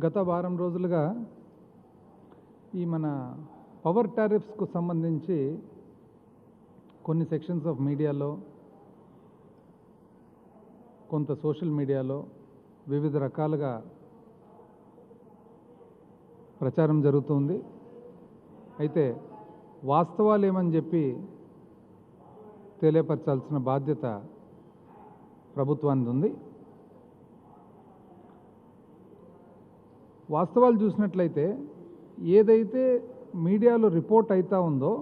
గత వారం రోజులుగా ఈ మన పవర్ టారిఫ్స్కు సంబంధించి కొన్ని సెక్షన్స్ ఆఫ్ మీడియాలో, కొంత సోషల్ మీడియాలో వివిధ రకాలుగా ప్రచారం జరుగుతుంది. అయితే వాస్తవాలు ఏమని చెప్పి తెలియపరచాల్సిన బాధ్యత ప్రభుత్వానికి ఉంది. వాస్తవాలు చూసినట్లయితే ఏదైతే మీడియాలో రిపోర్ట్ అవుతా ఉందో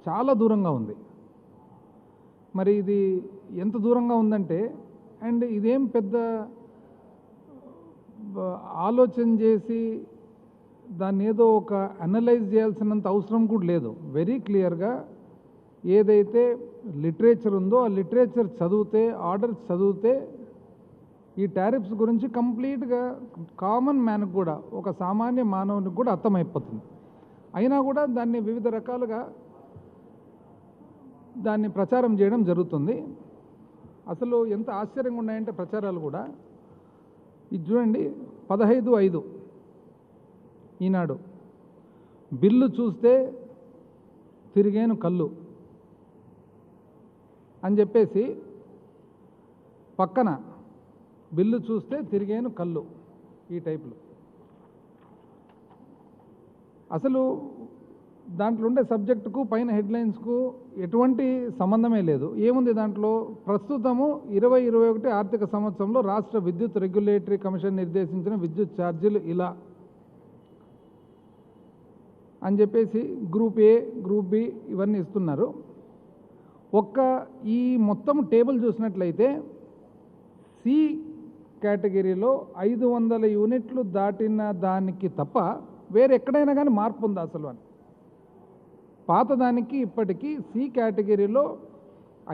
చాలా దూరంగా ఉంది. మరి ఇది ఎంత దూరంగా ఉందంటే, అండ్ ఇదేం పెద్ద ఆలోచన చేసి దాన్ని ఏదో ఒక అనలైజ్ చేయాల్సినంత అవసరం కూడా లేదు. వెరీ క్లియర్గా ఏదైతే లిటరేచర్ ఉందో ఆ లిటరేచర్ చదివితే, ఆర్డర్స్ చదివితే ఈ టారిఫ్స్ గురించి కంప్లీట్గా కామన్ మ్యాన్కి కూడా, ఒక సామాన్య మానవునికి కూడా అర్థమైపోతుంది. అయినా కూడా దాన్ని వివిధ రకాలుగా దాన్ని ప్రచారం చేయడం జరుగుతుంది. అసలు ఎంత ఆశ్చర్యంగా ఉన్నాయంటే ప్రచారాలు కూడా. ఇది చూడండి, 15/5 ఈనాడు, బిల్లు చూస్తే తిరిగేను కళ్ళు అని చెప్పేసి పక్కన బిల్లు చూస్తే తిరిగేను కళ్ళు ఈ టైప్లో. అసలు దాంట్లో ఉండే సబ్జెక్టుకు, పైన హెడ్లైన్స్కు ఎటువంటి సంబంధమే లేదు. ఏముంది దాంట్లో? ప్రస్తుతము 2021 ఆర్థిక సంవత్సరంలో రాష్ట్ర విద్యుత్ రెగ్యులేటరీ కమిషన్ నిర్దేశించిన విద్యుత్ ఛార్జీలు ఇలా అని చెప్పేసి గ్రూప్ ఏ, గ్రూప్ బి ఇవన్నీ ఇస్తున్నారు. ఈ మొత్తం టేబుల్ చూసినట్లయితే సి కేటగిరీలో 500 యూనిట్లు దాటిన దానికి తప్ప వేరే ఎక్కడైనా కానీ మార్పు ఉందా అసలు అని. పాతదానికి ఇప్పటికీ సి కేటగిరీలో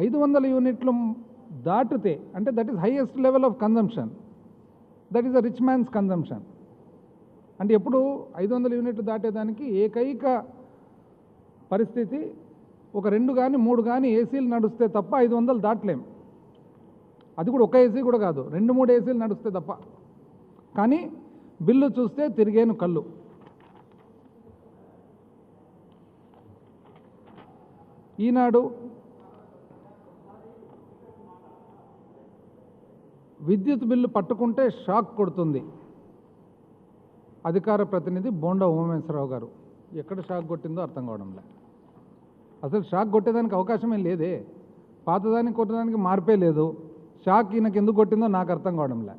500 యూనిట్లు దాటితే, అంటే that is highest level of consumption, that is a rich man's consumption. అంటే ఎప్పుడు 500 యూనిట్లు దాటేదానికి ఏకైక పరిస్థితి ఒక 2 కానీ 3 కానీ ఏసీలు నడుస్తే తప్ప 500 దాటలేం. అది కూడా ఒక ఏసీ కూడా కాదు, 2-3 ఏసీలు నడుస్తే తప్ప. కానీ బిల్లు చూస్తే తిరిగేను కళ్ళు. ఈనాడు విద్యుత్ బిల్లు పట్టుకుంటే షాక్ కొడుతుంది. అధికార ప్రతినిధి బోండా ఉమామేశ్వరరావు గారు. ఎక్కడ షాక్ కొట్టిందో అర్థం కావడంలే. అసలు షాక్ కొట్టేదానికి అవకాశమే లేదే. పాతదానికి కొట్టడానికి మార్పే లేదు. షాక్ ఈయనకి ఎందుకు కొట్టిందో నాకు అర్థం కావడంలే.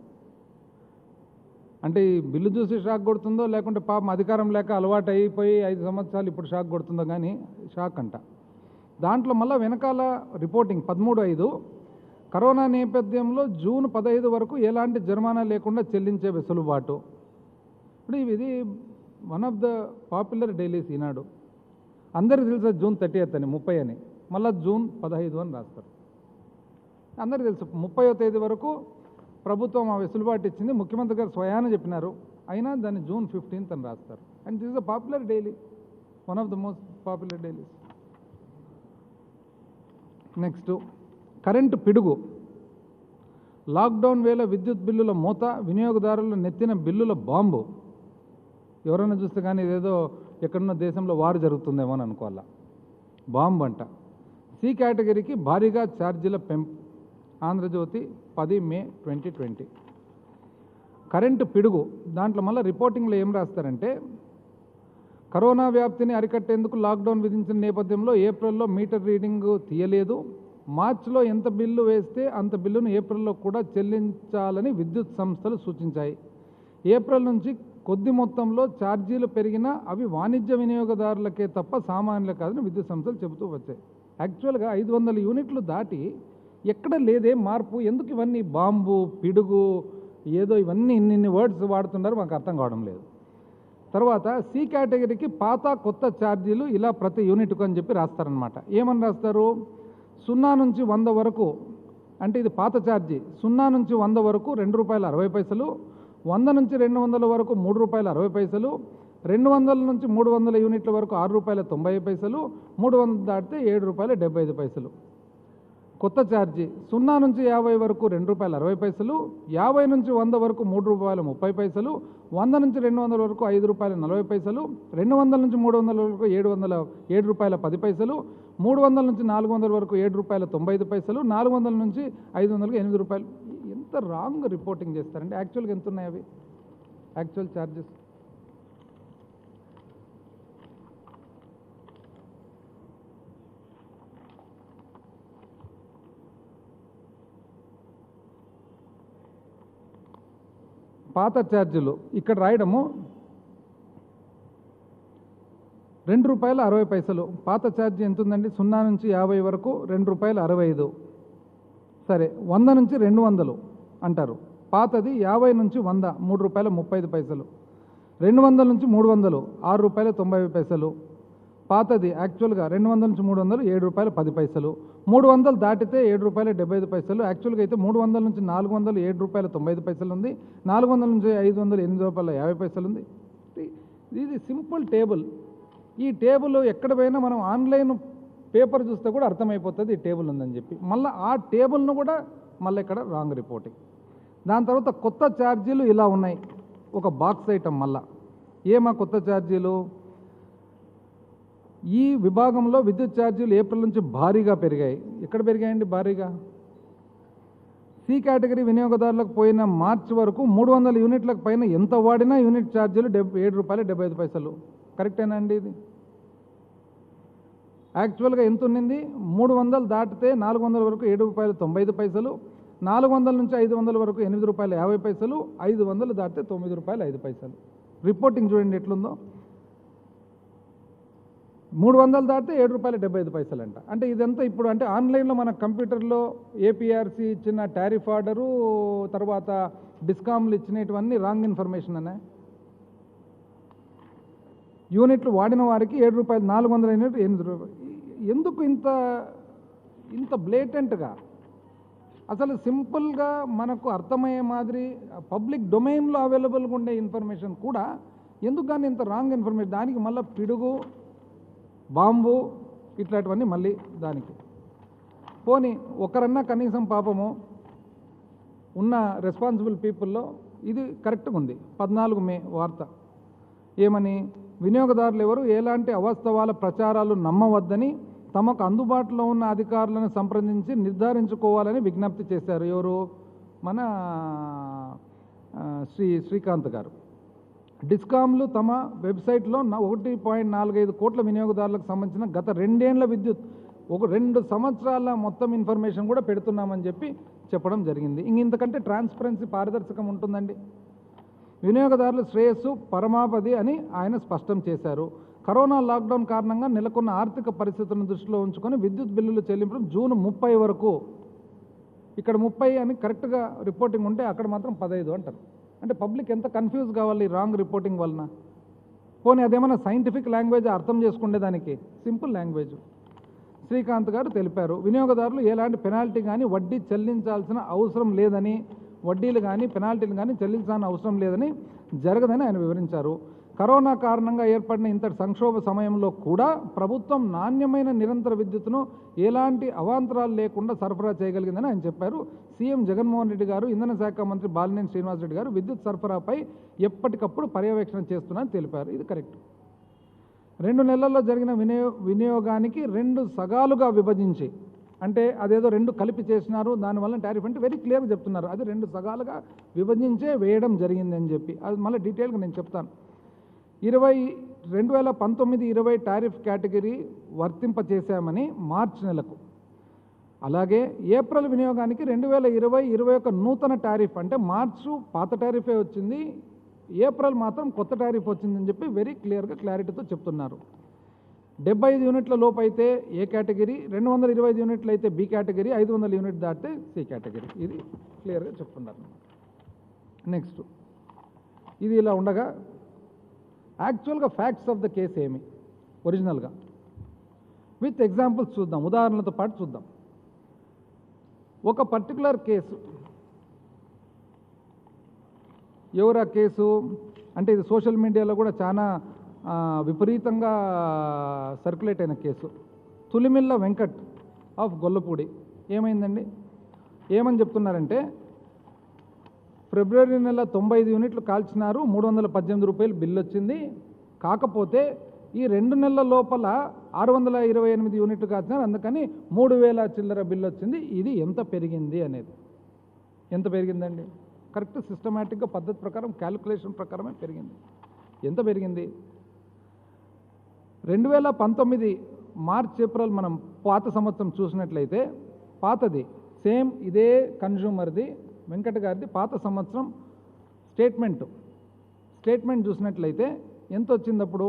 అంటే ఈ బిల్లు చూసి షాక్ కొడుతుందో, లేకుంటే పాపం అధికారం లేక అలవాటు అయిపోయి 5 సంవత్సరాలు ఇప్పుడు షాక్ కొడుతుందో కానీ షాక్ అంట. దాంట్లో మళ్ళీ వెనకాల రిపోర్టింగ్ 13/5, కరోనా నేపథ్యంలో జూన్ 15 వరకు ఎలాంటి జరిమానా లేకుండా చెల్లించే వెసులుబాటు. ఇప్పుడు ఇది one of the popular dailies Eenadu. అందరికీ తెలుసు జూన్ 30th అని, 30 అని, మళ్ళీ జూన్ 15 అని రాస్తారు. అందరికీ తెలుసు 30వ తేదీ వరకు ప్రభుత్వం ఆ వెసులుబాటు ఇచ్చింది. ముఖ్యమంత్రి గారు స్వయాన చెప్పినారు. అయినా దాన్ని జూన్ 15th అని రాస్తారు. And this is a popular daily, one of the most popular dailies. Next, current పిడుగు. లాక్డౌన్ వేళ విద్యుత్ బిల్లుల మోత, వినియోగదారులు నెత్తిన బిల్లుల బాంబు. ఎవరైనా చూస్తే కానీ ఇదేదో ఎక్కడున్న దేశంలో వారు జరుగుతుందేమో అని అనుకోవాలా. బాంబు అంట. సి కేటగిరీకి భారీగా ఛార్జీల పెంపు. ఆంధ్రజ్యోతి 10 మే 2020. కరెంటు పిడుగు. దాంట్లో మళ్ళీ రిపోర్టింగ్లో ఏం రాస్తారంటే, కరోనా వ్యాప్తిని అరికట్టేందుకు లాక్డౌన్ విధించిన నేపథ్యంలో ఏప్రిల్లో మీటర్ రీడింగ్ తీయలేదు. మార్చిలో ఎంత బిల్లు వేస్తే అంత బిల్లును ఏప్రిల్లో కూడా చెల్లించాలని విద్యుత్ సంస్థలు సూచించాయి. ఏప్రిల్ నుంచి కొద్ది మొత్తంలో ఛార్జీలు పెరిగినా అవి వాణిజ్య వినియోగదారులకే తప్ప సామాన్యులు కాదని విద్యుత్ సంస్థలు చెబుతూ వచ్చాయి. యాక్చువల్గా 500 యూనిట్లు దాటి ఎక్కడ లేదే మార్పు. ఎందుకు ఇవన్నీ బాంబు, పిడుగు, ఏదో ఇవన్నీ ఇన్ని వర్డ్స్ వాడుతున్నారు, మాకు అర్థం కావడం లేదు. తర్వాత సి కేటగిరీకి పాత కొత్త ఛార్జీలు ఇలా ప్రతి యూనిట్కు అని చెప్పి రాస్తారనమాట. ఏమని రాస్తారు? 0 నుంచి 100 వరకు, అంటే ఇది పాత ఛార్జీ. 0 నుంచి 100 వరకు ₹2.60, 100 నుంచి 200 వరకు ₹3.60, 200 నుంచి 300 యూనిట్ల వరకు ₹6.90, 300 దాటితే ₹7.75. కొత్త ఛార్జీ 0 నుంచి 50 వరకు ₹2.60, 50 నుంచి 100 వరకు ₹3.30, 100 నుంచి 200 వరకు ₹5.40, 200 నుంచి 300 వరకు ₹7.10, 300 నుంచి 400 వరకు ₹7.95, 400 నుంచి 500కి ₹8. ఎంత రాంగ్ రిపోర్టింగ్ చేస్తారంటే యాక్చువల్గా ఎంత ఉన్నాయి అవి యాక్చువల్ ఛార్జెస్? పాత ఛార్జీలు ఇక్కడ రాయడము ₹2.60. పాత ఛార్జీ ఎంత ఉందండి? 0 నుంచి 50 వరకు ₹2.65. సరే, 100 నుంచి 200 అంటారు. పాతది 50 నుంచి 100 ₹3.35. 200 నుంచి 300 ₹6.90. పాతది యాక్చువల్గా 200 నుంచి 300 ₹7.10. 300 దాటితే ₹7.75. యాక్చువల్గా అయితే 300 నుంచి 400 ₹7.95 ఉంది. 400 నుంచి 500 ₹8.50 ఉంది. ఇది సింపుల్ టేబుల్. ఈ టేబుల్ ఎక్కడ పోయినా మనం ఆన్లైన్ పేపర్ చూస్తే కూడా అర్థమైపోతుంది ఈ టేబుల్ ఉందని చెప్పి. మళ్ళీ ఆ టేబుల్ను కూడా మళ్ళీ ఇక్కడ రాంగ్ రిపోర్టింగ్. దాని తర్వాత కొత్త ఛార్జీలు ఇలా ఉన్నాయి, ఒక బాక్స్ ఐటమ్. మళ్ళా ఏమా కొత్త ఛార్జీలు? ఈ విభాగంలో విద్యుత్ ఛార్జీలు ఏప్రిల్ నుంచి భారీగా పెరిగాయి. ఎక్కడ పెరిగాయండి భారీగా? సి కేటగిరీ వినియోగదారులకు పోయిన మార్చి వరకు 300 యూనిట్లకు పైన ఎంత వాడినా యూనిట్ ఛార్జీలు ₹7.75. కరెక్టేనా అండి ఇది? యాక్చువల్గా ఎంత ఉన్నింది? 300 దాటితే 400 వరకు ₹7.95, 400 నుంచి 500 వరకు ₹8.50, 500 దాటితే ₹9.05. రిపోర్టింగ్ చూడండి ఎట్లుందో. 300 దాటితే ₹7.75 అంట. అంటే ఇదంతా ఇప్పుడు అంటే ఆన్లైన్లో మన కంప్యూటర్లో ఏపీఆర్సీ ఇచ్చిన టారిఫ్ ఆర్డరు, తర్వాత డిస్కామ్లు ఇచ్చినటువన్నీ రాంగ్ ఇన్ఫర్మేషన్ అనే. యూనిట్లు వాడిన వారికి ₹7, 400 యూనిట్ ₹8. ఎందుకు ఇంత బ్లేటెంట్గా? అసలు సింపుల్గా మనకు అర్థమయ్యే మాదిరి పబ్లిక్ డొమైన్లో అవైలబుల్గా ఉండే ఇన్ఫర్మేషన్ కూడా ఎందుకు కానీ ఇంత రాంగ్ ఇన్ఫర్మేషన్? దానికి మళ్ళీ పిడుగు, బాంబు ఇట్లాంటివన్నీ మళ్ళీ దానికి. పోనీ ఒకరన్నా కనీసం పాపము ఉన్న రెస్పాన్సిబుల్ పీపుల్లో ఇది కరెక్ట్గా ఉంది. 14 మే వార్త ఏమని? వినియోగదారులు ఎవరు ఎలాంటి అవాస్తవాల ప్రచారాలు నమ్మవద్దని తమకు అందుబాటులో ఉన్న అధికారులను సంప్రదించి నిర్ధారించుకోవాలని విజ్ఞప్తి చేశారు. ఎవరు? మన శ్రీకాంత్ గారు. డిస్కామ్లు తమ వెబ్సైట్లో 1.45 కోట్ల వినియోగదారులకు సంబంధించిన గత 2 ఏళ్ల విద్యుత్ 2 సంవత్సరాల మొత్తం ఇన్ఫర్మేషన్ కూడా పెడుతున్నామని చెప్పడం జరిగింది. ఇంతకంటే ట్రాన్స్పరెన్సీ, పారదర్శకం ఉంటుందండి? వినియోగదారుల శ్రేయస్సు పరమావధి అని ఆయన స్పష్టం చేశారు. కరోనా లాక్డౌన్ కారణంగా నెలకొన్న ఆర్థిక పరిస్థితులను దృష్టిలో ఉంచుకొని విద్యుత్ బిల్లుల చెల్లింపులు జూన్ 30 వరకు, ఇక్కడ 30 అని కరెక్ట్గా రిపోర్టింగ్ ఉంటే అక్కడ మాత్రం 15 అంటారు. అంటే పబ్లిక్ ఎంత కన్ఫ్యూజ్ కావాలి రాంగ్ రిపోర్టింగ్ వలన? పోనీ అదేమన్నా సైంటిఫిక్ లాంగ్వేజ్ అర్థం చేసుకునేదానికి? Simple language. శ్రీకాంత్ గారు తెలిపారు, వినియోగదారులు ఎలాంటి పెనాల్టీ కానీ వడ్డీ చెల్లించాల్సిన అవసరం లేదని, వడ్డీలు కానీ పెనాల్టీలు కానీ చెల్లించాల్సిన అవసరం లేదని జరగదని ఆయన వివరించారు. కరోనా కారణంగా ఏర్పడిన ఇంతటి సంక్షోభ సమయంలో కూడా ప్రభుత్వం నాణ్యమైన నిరంతర విద్యుత్తును ఎలాంటి అవాంతరాలు లేకుండా సరఫరా చేయగలిగిందని ఆయన చెప్పారు. సీఎం జగన్మోహన్ రెడ్డి గారు, ఇంధన శాఖ మంత్రి బాలినేని శ్రీనివాసరెడ్డి గారు విద్యుత్ సరఫరాపై ఎప్పటికప్పుడు పర్యవేక్షణ చేస్తున్నారని తెలిపారు. ఇది కరెక్ట్. 2 నెలల్లో జరిగిన వినియోగానికి 2 సగాలుగా విభజించి, అంటే అదేదో 2 కలిపి చేసినారు, దానివల్ల టారిఫ్ అంటే వెరీ క్లియర్గా చెప్తున్నారు. అది 2 సగాలుగా విభజించే వేయడం జరిగిందని చెప్పి అది మళ్ళీ డీటెయిల్గా నేను చెప్తాను. 2019-20 టారిఫ్ కేటగిరీ వర్తింపచేశామని మార్చి నెలకు, అలాగే ఏప్రిల్ వినియోగానికి 2020-21 నూతన టారిఫ్, అంటే మార్చు పాత టారిఫే వచ్చింది, ఏప్రిల్ మాత్రం కొత్త టారిఫ్ వచ్చిందని చెప్పి వెరీ క్లియర్గా క్లారిటీతో చెప్తున్నారు. 75 యూనిట్ల లోపు అయితే ఏ కేటగిరీ, 225 యూనిట్లు అయితే బి కేటగిరీ, 500 యూనిట్ దాటితే సి కేటగిరీ. ఇది క్లియర్గా చెప్తున్నారు. నెక్స్ట్, ఇది ఇలా ఉండగా యాక్చువల్గా ఫ్యాక్ట్స్ ఆఫ్ ద కేసు ఏమి ఒరిజినల్గా విత్ ఎగ్జాంపుల్స్ చూద్దాం, ఉదాహరణలతో పాటు చూద్దాం. ఒక పర్టికులర్ కేసు, ఎవరా కేసు అంటే ఇది సోషల్ మీడియాలో కూడా చాలా విపరీతంగా సర్క్యులేట్ అయిన కేసు. తులిమిల్ల వెంకట్ ఆఫ్ గొల్లపూడి ఏమైందండి? ఏమని చెప్తున్నారంటే ఫిబ్రవరి నెల 95 యూనిట్లు కాల్చినారు, 318 రూపాయలు బిల్లు వచ్చింది. కాకపోతే ఈ 2 నెలల లోపల 628 యూనిట్లు కాల్చినారు, అందుకని 3000 చిల్లర బిల్లు వచ్చింది. ఇది ఎంత పెరిగింది అనేది, ఎంత పెరిగిందండి? కరెక్ట్ సిస్టమేటిక్గా పద్ధతి ప్రకారం క్యాలిక్యులేషన్ ప్రకారమే పెరిగింది. ఎంత పెరిగింది? 2019 మార్చ్ ఏప్రిల్ మనం పాత సంవత్సరం చూసినట్లయితే, పాతది సేమ్ ఇదే కన్జ్యూమర్ది వెంకట గారిది పాత సంవత్సరం స్టేట్మెంట్ చూసినట్లయితే ఎంత వచ్చింది? అప్పుడు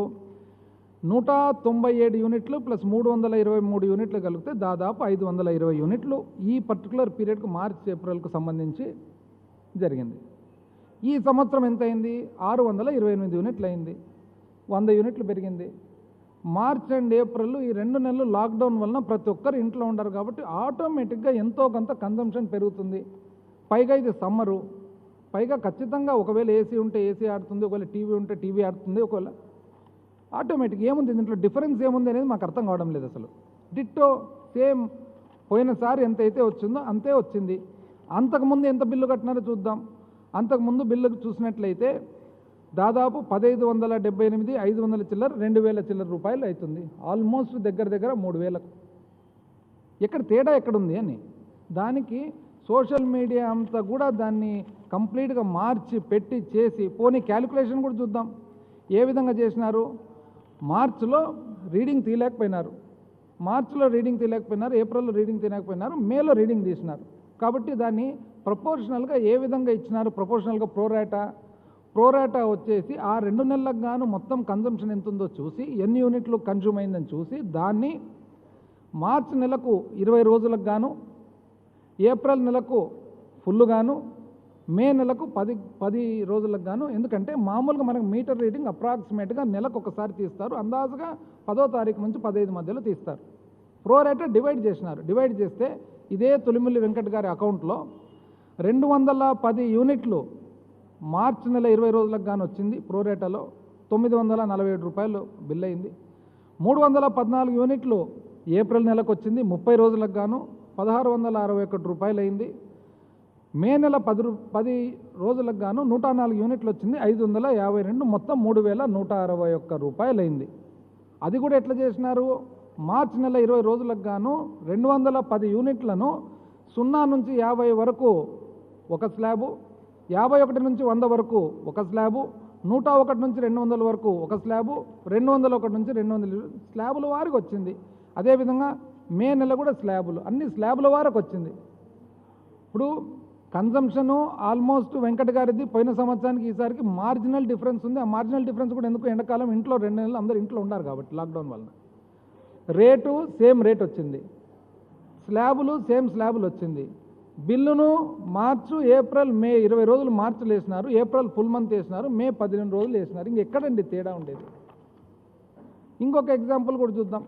197 యూనిట్లు ప్లస్ 323 యూనిట్లు కలిగితే దాదాపు 520 యూనిట్లు ఈ పర్టికులర్ పీరియడ్కు మార్చ్ ఏప్రిల్కు సంబంధించి జరిగింది. ఈ సంవత్సరం ఎంత అయింది? 628 యూనిట్లు అయింది, 100 యూనిట్లు పెరిగింది. మార్చ్ అండ్ ఏప్రిల్ ఈ 2 నెలలు లాక్డౌన్ వలన ప్రతి ఒక్కరు ఇంట్లో ఉండరు కాబట్టి ఆటోమేటిక్గా ఎంతో కొంత కన్జంప్షన్ పెరుగుతుంది. పైగా ఇది సమ్మరు, పైగా ఖచ్చితంగా ఒకవేళ ఏసీ ఉంటే ఏసీ ఆడుతుంది, ఒకవేళ టీవీ ఉంటే టీవీ ఆడుతుంది, ఒకవేళ ఆటోమేటిక్ ఏముంది దీంట్లో డిఫరెన్స్ ఏముంది అనేది మాకు అర్థం కావడం లేదు అసలు. డిట్టో సేమ్ పోయినసారి ఎంత అయితే వచ్చిందో అంతే వచ్చింది. అంతకుముందు ఎంత బిల్లు కట్టినారో చూద్దాం. అంతకుముందు బిల్లు చూసినట్లయితే దాదాపు 1578, 500 చిల్లర, 2000 చిల్లర రూపాయలు అవుతుంది. ఆల్మోస్ట్ దగ్గర 3000. ఎక్కడ తేడా ఎక్కడుంది అని దానికి సోషల్ మీడియా అంతా కూడా దాన్ని కంప్లీట్గా మార్చి పెట్టి చేసి పోనీ క్యాలిక్యులేషన్ కూడా చూద్దాం ఏ విధంగా చేసినారు. మార్చిలో రీడింగ్ తీయలేకపోయినారు, ఏప్రిల్లో రీడింగ్ తీయలేకపోయినారు, మేలో రీడింగ్ తీసినారు. కాబట్టి దాన్ని ప్రపోర్షనల్గా ఏ విధంగా ఇచ్చినారు? ప్రపోర్షనల్గా ప్రోరాటా వచ్చేసి ఆ 2 నెలలకు గాను మొత్తం కన్జంప్షన్ ఎంత ఉందో చూసి ఎన్ని యూనిట్లు కన్జ్యూమ్ అయిందని చూసి దాన్ని మార్చి నెలకు 20 రోజులకు గాను, ఏప్రిల్ నెలకు ఫుల్ గాను, మే నెలకు 10 రోజులకు గాను. ఎందుకంటే మామూలుగా మనకు మీటర్ రీడింగ్ అప్రాక్సిమేట్గా నెలకు ఒకసారి తీస్తారు, అందాజుగా 10వ తారీఖు నుంచి 15 మధ్యలో తీస్తారు. ప్రోరేటా డివైడ్ చేసినారు. డివైడ్ చేస్తే ఇదే తొలిమిల్లి వెంకట గారి అకౌంట్లో 210 యూనిట్లు మార్చి నెల 20 రోజులకు గాను వచ్చింది. ప్రోరేటాలో 947 రూపాయలు బిల్ అయింది. 314 యూనిట్లు ఏప్రిల్ నెలకు వచ్చింది, 30 రోజులకు గాను 1661 రూపాయలు అయింది. మే నెల 10 రోజులకు గాను 104 యూనిట్లు వచ్చింది, 552, మొత్తం 3161 రూపాయలు అయింది. అది కూడా ఎట్లా చేసినారు? మార్చి నెల 20 రోజులకు గాను 210 యూనిట్లను 0 నుంచి 50 వరకు ఒక స్లాబు, 51 నుంచి 100 వరకు ఒక స్లాబు, 101 నుంచి 200 వరకు ఒక స్లాబు, 201 నుంచి 200 స్లాబుల వారికి వచ్చింది. అదేవిధంగా మే నెల కూడా స్లాబులు, అన్ని స్లాబుల వారికి వచ్చింది. ఇప్పుడు కన్జంప్షను ఆల్మోస్ట్ వెంకట గారిది పోయిన సంవత్సరానికి ఈసారికి మార్జినల్ డిఫరెన్స్ ఉంది. ఆ మార్జినల్ డిఫరెన్స్ కూడా ఎందుకు? ఎండాకాలం ఇంట్లో 2 నెలలు అందరూ ఇంట్లో ఉన్నారు కాబట్టి లాక్డౌన్ వలన. రేటు సేమ్ రేట్ వచ్చింది, స్లాబులు సేమ్ స్లాబులు వచ్చింది. బిల్లును మార్చు, ఏప్రిల్, మే 20 రోజులు మార్చిలు వేసినారు, ఏప్రిల్ ఫుల్ మంత్ వేసినారు, మే 15 రోజులు వేసినారు. ఇంకెక్కడండి తేడా ఉండేది? ఇంకొక ఎగ్జాంపుల్ కూడా చూద్దాం.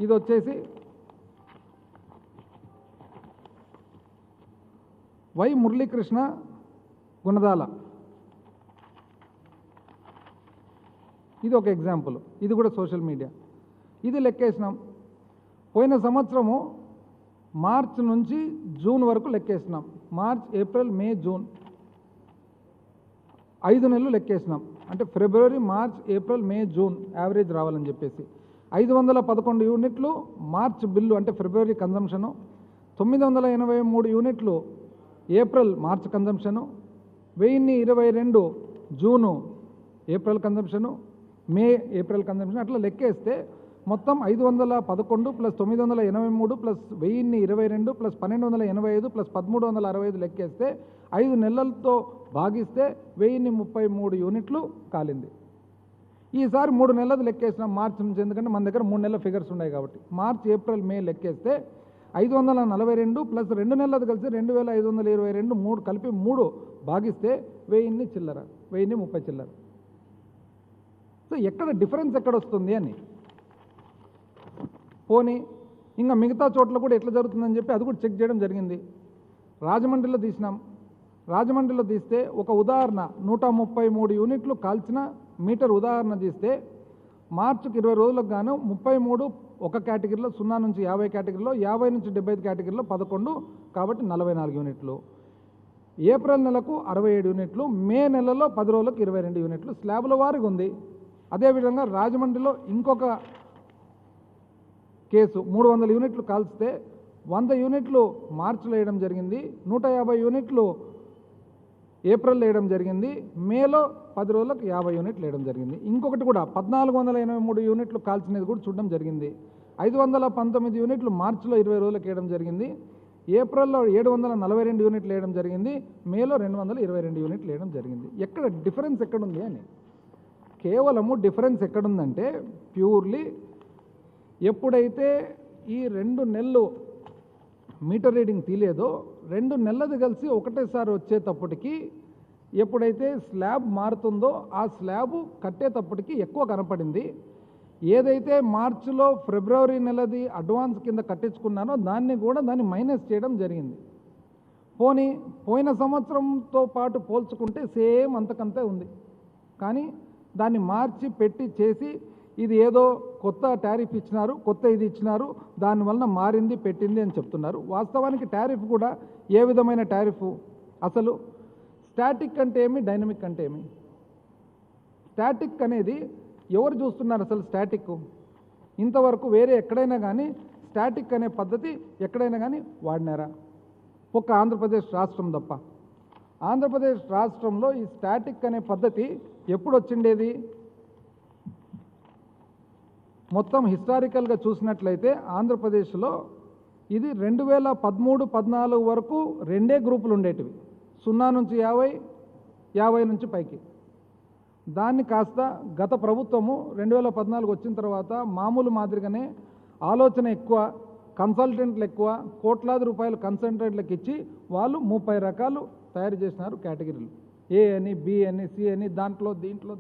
ఇది వచ్చేసి వై మురళీకృష్ణ గుణదాల, ఇది ఒక ఎగ్జాంపుల్. ఇది కూడా సోషల్ మీడియా. ఇది లెక్కేసినాం. పోయిన సంవత్సరము మార్చ్ నుంచి జూన్ వరకు లెక్కేసినాం. మార్చ్, ఏప్రిల్, మే, జూన్ 5 నెలలు లెక్కేసినాం. అంటే ఫిబ్రవరి, మార్చ్, ఏప్రిల్, మే, జూన్ యావరేజ్ రావాలని చెప్పేసి 511 యూనిట్లు మార్చ్ బిల్లు అంటే ఫిబ్రవరి కన్జంప్షను, 983 యూనిట్లు April March consumption, 1022 June April consumption, May April consumption. అట్లా లెక్కేస్తే మొత్తం 511 ప్లస్ 983 ప్లస్ 1022 ప్లస్ 1285 ప్లస్ 1365 లెక్కేస్తే 5 నెలలతో భాగిస్తే 1033 యూనిట్లు కాలింది. ఈసారి 3 నెలలు లెక్కేసినాం మార్చి నుంచి, ఎందుకంటే మన దగ్గర 3 నెలల ఫిగర్స్ ఉన్నాయి కాబట్టి. మార్చ్, ఏప్రిల్, మే లెక్కేస్తే 542 ప్లస్ 2 నెలలు కలిసి 2522, 3 కలిపి 3 భాగిస్తే 1000 చిల్లర, 1030 చిల్లర. సో ఎక్కడ డిఫరెన్స్ ఎక్కడ వస్తుంది అని. పోనీ ఇంకా మిగతా చోట్ల కూడా ఎట్లా జరుగుతుందని చెప్పి అది కూడా చెక్ చేయడం జరిగింది. రాజమండ్రిలో తీసినాం. రాజమండ్రిలో తీస్తే ఒక ఉదాహరణ 133 యూనిట్లు కాల్చిన మీటర్ ఉదాహరణ తీస్తే మార్చికి 20 రోజులకు గాను 33 ఒక కేటగిరీలో 0 నుంచి 50 కేటగిరీలో 50 నుంచి 75 కేటగిరీలో 11 కాబట్టి 44 యూనిట్లు. ఏప్రిల్ నెలకు 67 యూనిట్లు, మే నెలలో 10 రోజులకు 22 యూనిట్లు స్లాబుల వారీగా ఉంది. అదేవిధంగా రాజమండ్రిలో ఇంకొక కేసు 300 యూనిట్లు కాల్స్తే 100 యూనిట్లు మార్చిలో వేయడం జరిగింది, 150 యూనిట్లు ఏప్రిల్ వేయడం జరిగింది, మేలో 10 రోజులకు 50 యూనిట్లు వేయడం జరిగింది. ఇంకొకటి కూడా 1483 యూనిట్లు కాల్చినది కూడా చూడడం జరిగింది. 519 యూనిట్లు మార్చిలో 20 రోజులకు వేయడం జరిగింది, ఏప్రిల్లో 742 యూనిట్లు వేయడం జరిగింది, మేలో 222 యూనిట్లు వేయడం జరిగింది. ఎక్కడ డిఫరెన్స్ ఎక్కడుంది అని, కేవలము డిఫరెన్స్ ఎక్కడుందంటే ప్యూర్లీ ఎప్పుడైతే ఈ 2 నెలలు మీటర్ రీడింగ్ తీలేదో 2 నెలలది కలిసి ఒకటేసారి వచ్చేటప్పటికి ఎప్పుడైతే స్లాబ్ మారుతుందో ఆ స్లాబ్ కట్టేటప్పటికి ఎక్కువ కనపడింది. ఏదైతే మార్చిలో ఫిబ్రవరి నెలది అడ్వాన్స్ కింద కట్టించుకున్నానో దాన్ని మైనస్ చేయడం జరిగింది. పోయిన సంవత్సరంతో పాటు పోల్చుకుంటే సేమ్ అంతకంతే ఉంది, కానీ దాన్ని మార్చి పెట్టి చేసి ఇది ఏదో కొత్త టారిఫ్ ఇచ్చినారు, కొత్త ఇది ఇచ్చినారు, దానివల్ల మారింది పెట్టింది అని చెప్తున్నారు. వాస్తవానికి టారిఫ్ కూడా ఏ విధమైన టారిఫ్, అసలు స్టాటిక్ అంటే ఏమి, డైనమిక్ అంటే ఏమి? స్టాటిక్ అనేది ఎవరు చూస్తున్నారు అసలు? స్టాటిక్ ఇంతవరకు వేరే ఎక్కడైనా కానీ స్టాటిక్ అనే పద్ధతి ఎక్కడైనా కానీ వాడినారా? ఒక్క ఆంధ్రప్రదేశ్ రాష్ట్రం తప్ప. ఆంధ్రప్రదేశ్ రాష్ట్రంలో ఈ స్టాటిక్ అనే పద్ధతి ఎప్పుడు వచ్చిండేది? మొత్తం హిస్టారికల్గా చూసినట్లయితే ఆంధ్రప్రదేశ్లో ఇది 2013-14 వరకు 2 గ్రూపులు ఉండేటివి, 0 నుంచి 50, 50 నుంచి పైకి. దాన్ని కాస్త గత ప్రభుత్వము 2014 వచ్చిన తర్వాత మామూలు మాదిరిగానే ఆలోచన ఎక్కువ, కన్సల్టెంట్లు ఎక్కువ, కోట్లాది రూపాయలు కన్సల్టెంట్లకు ఇచ్చి వాళ్ళు 30 రకాలు తయారు చేసినారు కేటగిరీలు, ఏ అని, బి అని, సి అని, దీంట్లో.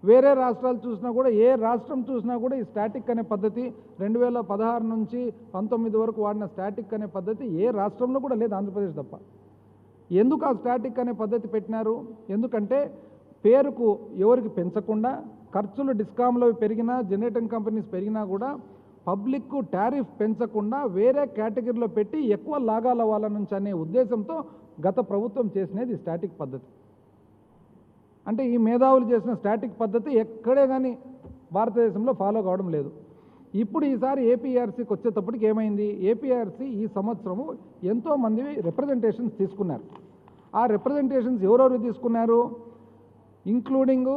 వేరే రాష్ట్రాలు చూసినా కూడా, ఏ రాష్ట్రం చూసినా కూడా ఈ స్టాటిక్ అనే పద్ధతి 2016 నుంచి 19 వరకు వాడిన స్టాటిక్ అనే పద్ధతి ఏ రాష్ట్రంలో కూడా లేదు, ఆంధ్రప్రదేశ్ తప్ప. ఎందుకు ఆ స్టాటిక్ అనే పద్ధతి పెట్టినారు? ఎందుకంటే పేరుకు ఎవరికి పెంచకుండా, ఖర్చులు డిస్కామ్లో పెరిగినా, జనరేటింగ్ కంపెనీస్ పెరిగినా కూడా పబ్లిక్ టారిఫ్ పెంచకుండా వేరే కేటగిరీలో పెట్టి ఎక్కువ లాగాల వాళ్ళ నుంచి అనే ఉద్దేశంతో గత ప్రభుత్వం చేసినది స్టాటిక్ పద్ధతి. అంటే ఈ మేధావులు చేసిన స్టాటిక్ పద్ధతి ఎక్కడే కానీ భారతదేశంలో ఫాలో కావడం లేదు. ఇప్పుడు ఈసారి ఏపీఆర్సీకి వచ్చేటప్పటికి ఏమైంది? ఏపీఆర్సీ ఈ సంవత్సరము ఎంతోమంది రిప్రజెంటేషన్స్ తీసుకున్నారు. ఆ రిప్రజెంటేషన్స్ ఎవరెవరు తీసుకున్నారు? ఇంక్లూడింగ్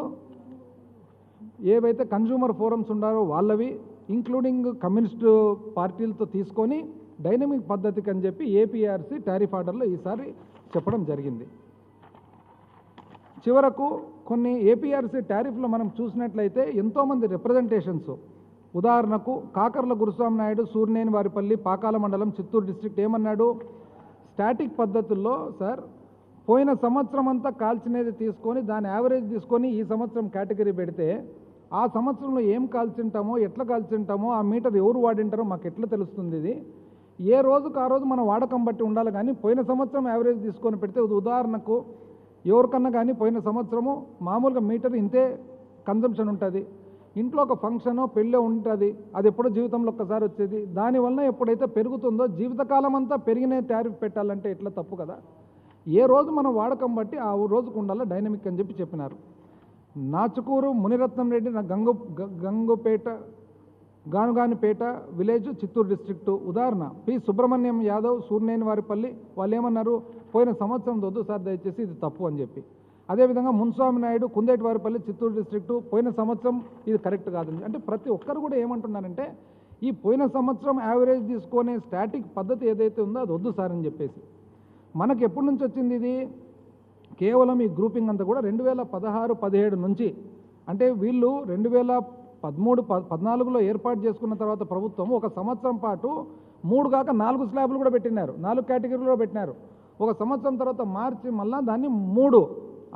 ఏవైతే కన్జ్యూమర్ ఫోరమ్స్ ఉన్నారో వాళ్ళవి, ఇంక్లూడింగ్ కమ్యూనిస్టు పార్టీలతో తీసుకొని డైనమిక్ పద్ధతికి అని చెప్పి ఏపీఆర్సీ టారిఫ్ ఆర్డర్లో ఈసారి చెప్పడం జరిగింది. చివరకు కొన్ని ఏపీఆర్సీ టారిఫ్లో మనం చూసినట్లయితే ఎంతోమంది రిప్రజెంటేషన్స్, ఉదాహరణకు కాకర్ల గురుస్వామి నాయుడు, సూర్నేని వారిపల్లి, పాకాల మండలం, చిత్తూరు డిస్ట్రిక్ట్ ఏమన్నాడు? స్టాటిక్ పద్ధతుల్లో సార్ పోయిన సంవత్సరం అంతా కాల్చినది తీసుకొని దాని యావరేజ్ తీసుకొని ఈ సంవత్సరం కేటగిరీ పెడితే ఆ సంవత్సరంలో ఏం కాల్చింటామో, ఎట్లా కాల్చింటామో, ఆ మీటర్ ఎవరు వాడింటారో మాకు ఎట్లా తెలుస్తుంది? ఇది ఏ రోజుకు ఆ రోజు మన వాడకం బట్టి ఉండాలి, కానీ పోయిన సంవత్సరం యావరేజ్ తీసుకొని పెడితే, ఉదాహరణకు ఎవరికన్నా కానీ పోయిన సంవత్సరము మామూలుగా మీటర్ ఇంతే కన్జంప్షన్ ఉంటుంది, ఇంట్లో ఒక ఫంక్షనో పెళ్ళో ఉంటుంది, అది ఎప్పుడో జీవితంలో ఒక్కసారి వచ్చేది, దానివల్ల ఎప్పుడైతే పెరుగుతుందో జీవితకాలం అంతా పెరిగిన టారిఫ్ పెట్టాలంటే ఎట్లా తప్పు కదా? ఏ రోజు మనం వాడకం బట్టి ఆ రోజుకు ఉండాలి డైనమిక్ అని చెప్పి చెప్పినారు. నాచుకూరు మునిరత్నం రెడ్డి, గంగుపేట, గానుగానిపేట విలేజ్, చిత్తూరు డిస్ట్రిక్టు ఉదాహరణ. పి సుబ్రహ్మణ్యం యాదవ్, సూర్నేని వారిపల్లి, వాళ్ళు ఏమన్నారు? పోయిన సంవత్సరం వద్దు సార్ దయచేసి, ఇది తప్పు అని చెప్పి. అదేవిధంగా మున్స్వామి నాయుడు, కుందేటి వారిపల్లి, చిత్తూరు డిస్ట్రిక్టు, పోయిన సంవత్సరం ఇది కరెక్ట్ కాదని. అంటే ప్రతి ఒక్కరు కూడా ఏమంటున్నారంటే ఈ పోయిన సంవత్సరం యావరేజ్ తీసుకునే స్టాటిక్ పద్ధతి ఏదైతే ఉందో అది వద్దు సార్ అని చెప్పేసి. మనకు ఎప్పటి నుంచి వచ్చింది ఇది? కేవలం ఈ గ్రూపింగ్ అంతా కూడా 2016-17 నుంచి, అంటే వీళ్ళు 2013-14లో ఏర్పాటు చేసుకున్న తర్వాత ప్రభుత్వం ఒక సంవత్సరం పాటు 3 కాక 4 స్లాబ్లు కూడా పెట్టినారు, 4 కేటగిరీలో పెట్టినారు. ఒక సంవత్సరం తర్వాత మార్చి మళ్ళీ దాన్ని 3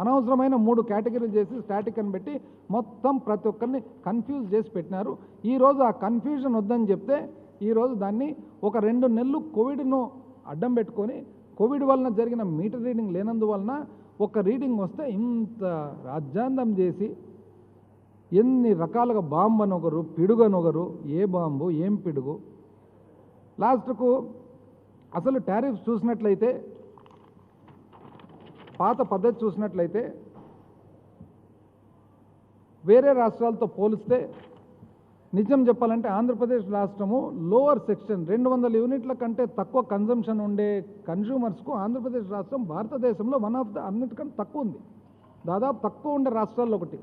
అనవసరమైన 3 కేటగిరీలు చేసి స్టాటిక్ అని పెట్టి మొత్తం ప్రతి ఒక్కరిని కన్ఫ్యూజ్ చేసి పెట్టినారు. ఈరోజు ఆ కన్ఫ్యూజన్ వద్దని చెప్తే ఈరోజు దాన్ని ఒక 2 నెలలు కోవిడ్ను అడ్డం పెట్టుకొని, కోవిడ్ వలన జరిగిన మీటర్ రీడింగ్ లేనందువలన ఒక రీడింగ్ వస్తే ఇంత రాజ్యాంగం చేసి ఎన్ని రకాలుగా బాంబు అని ఒకరు, పిడుగు అని ఒకరు, ఏ బాంబు ఏం పిడుగు. లాస్ట్కు అసలు టారిఫ్స్ చూసినట్లయితే, పాత పద్ధతి చూసినట్లయితే వేరే రాష్ట్రాలతో పోలిస్తే నిజం చెప్పాలంటే ఆంధ్రప్రదేశ్ రాష్ట్రము లోవర్ సెక్షన్ 200 యూనిట్ల కంటే తక్కువ కన్జంప్షన్ ఉండే కన్జ్యూమర్స్కు ఆంధ్రప్రదేశ్ రాష్ట్రం భారతదేశంలో వన్ ఆఫ్ ద అన్నిటికంటే తక్కువ ఉంది. దాదాపు తక్కువ ఉండే రాష్ట్రాల్లో ఒకటి.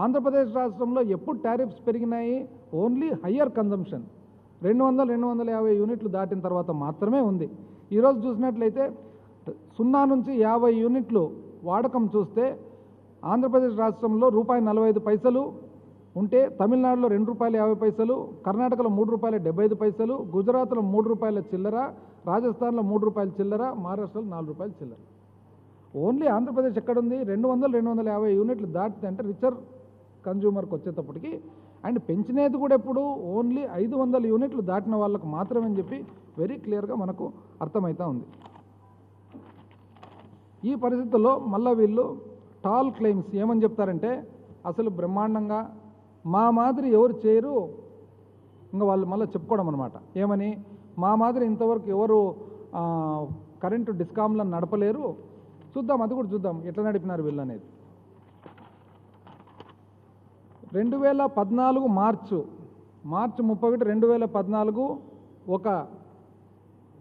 ఆంధ్రప్రదేశ్ రాష్ట్రంలో ఎప్పుడు టారిఫ్స్ పెరిగినాయి? ఓన్లీ హయ్యర్ కన్జంప్షన్ 200-250 యూనిట్లు దాటిన తర్వాత మాత్రమే ఉంది. ఈరోజు చూసినట్లయితే 0 నుంచి 50 యూనిట్లు వాడకం చూస్తే ఆంధ్రప్రదేశ్ రాష్ట్రంలో ₹45 ఉంటే తమిళనాడులో ₹2.50, కర్ణాటకలో ₹3.75, గుజరాత్లో ₹3 చిల్లర, రాజస్థాన్లో ₹3 చిల్లర, మహారాష్ట్రలో ₹4 చిల్లర. ఓన్లీ ఆంధ్రప్రదేశ్ ఎక్కడుంది? 200-250 యూనిట్లు దాటితే అంటే రిచర్ కన్జ్యూమర్కి వచ్చేటప్పటికి. అండ్ పెంచినది కూడా ఎప్పుడు ఓన్లీ 500 యూనిట్లు దాటిన వాళ్ళకు మాత్రమే అని చెప్పి వెరీ క్లియర్గా మనకు అర్థమవుతూ ఉంది. ఈ పరిస్థితుల్లో మళ్ళీ వీళ్ళు టాల్ క్లెయిమ్స్ ఏమని చెప్తారంటే, అసలు బ్రహ్మాండంగా మా మాదిరి ఎవరు చేయరు, ఇంకా వాళ్ళు మళ్ళీ చెప్పుకోవడం అనమాట. ఏమని? మా మాదిరి ఇంతవరకు ఎవరు కరెంటు డిస్కామ్లను నడపలేరు. చూద్దాం, అది కూడా చూద్దాం ఎట్లా నడిపినారు వీళ్ళు అనేది. 2014 మార్చి 31, 2014 ఒక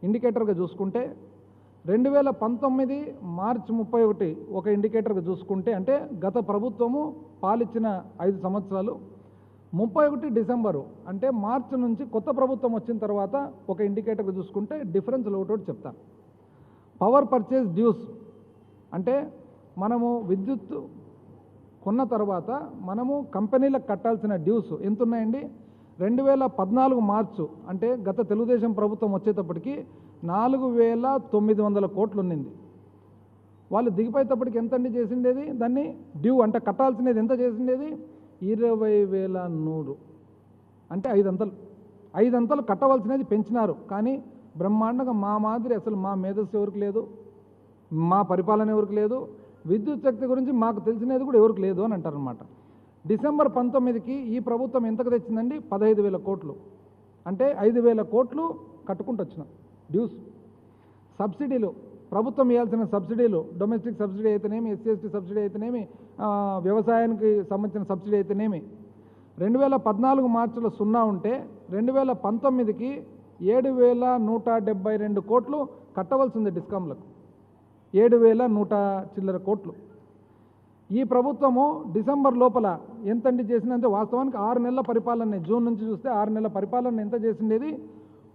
ఇండికేటర్గా చూసుకుంటే, 2019 మార్చి 31 ఒక ఇండికేటర్గా చూసుకుంటే, అంటే గత ప్రభుత్వము పాలిచ్చిన 5 సంవత్సరాలు, 31 డిసెంబరు అంటే మార్చి నుంచి కొత్త ప్రభుత్వం వచ్చిన తర్వాత ఒక ఇండికేటర్గా చూసుకుంటే డిఫరెన్స్ ఒకటి చెప్తాను. పవర్ పర్చేజ్ డ్యూస్ అంటే మనము విద్యుత్ కొన్న తర్వాత మనము కంపెనీలకు కట్టాల్సిన డ్యూస్ ఎంత ఉన్నాయండి? 2014 మార్చు అంటే గత తెలుగుదేశం ప్రభుత్వం వచ్చేటప్పటికి 4,900 కోట్లు ఉన్నింది. వాళ్ళు దిగిపోయేటప్పటికి ఎంత అండి చేసిండేది? దాన్ని డ్యూ అంటే కట్టాల్సినది ఎంత చేసిండేది? 20,100 అంటే 5 అంతలు కట్టవలసినది పెంచినారు. కానీ బ్రహ్మాండంగా మా మాదిరి అసలు మా మేధస్సు ఎవరికి లేదు, మా పరిపాలన ఎవరికి లేదు, విద్యుత్ శక్తి గురించి మాకు తెలిసినది కూడా ఎవరికి లేదు అని అంటారనమాట. డిసెంబర్ 19కి ఈ ప్రభుత్వం ఎంతకు తెచ్చిందండి? 15,000 కోట్లు. అంటే 5,000 కోట్లు కట్టుకుంటూ వచ్చినాం డ్యూస్. సబ్సిడీలు, ప్రభుత్వం ఇవ్వాల్సిన సబ్సిడీలు, డొమెస్టిక్ సబ్సిడీ అయితేనేమి, SC/ST సబ్సిడీ అయితేనేమి, వ్యవసాయానికి సంబంధించిన సబ్సిడీ అయితేనేమి, 2014 మార్చిలో 0 ఉంటే 2019కి 7,172 కోట్లు కట్టవలసి ఉంది డిస్కామ్లకు. 7,100 చిల్లర కోట్లు. ఈ ప్రభుత్వము డిసెంబర్ లోపల ఎంతండి చేసిందంటే, వాస్తవానికి 6 నెలల పరిపాలన, జూన్ నుంచి చూస్తే 6 నెలల పరిపాలన ఎంత చేసిండేది?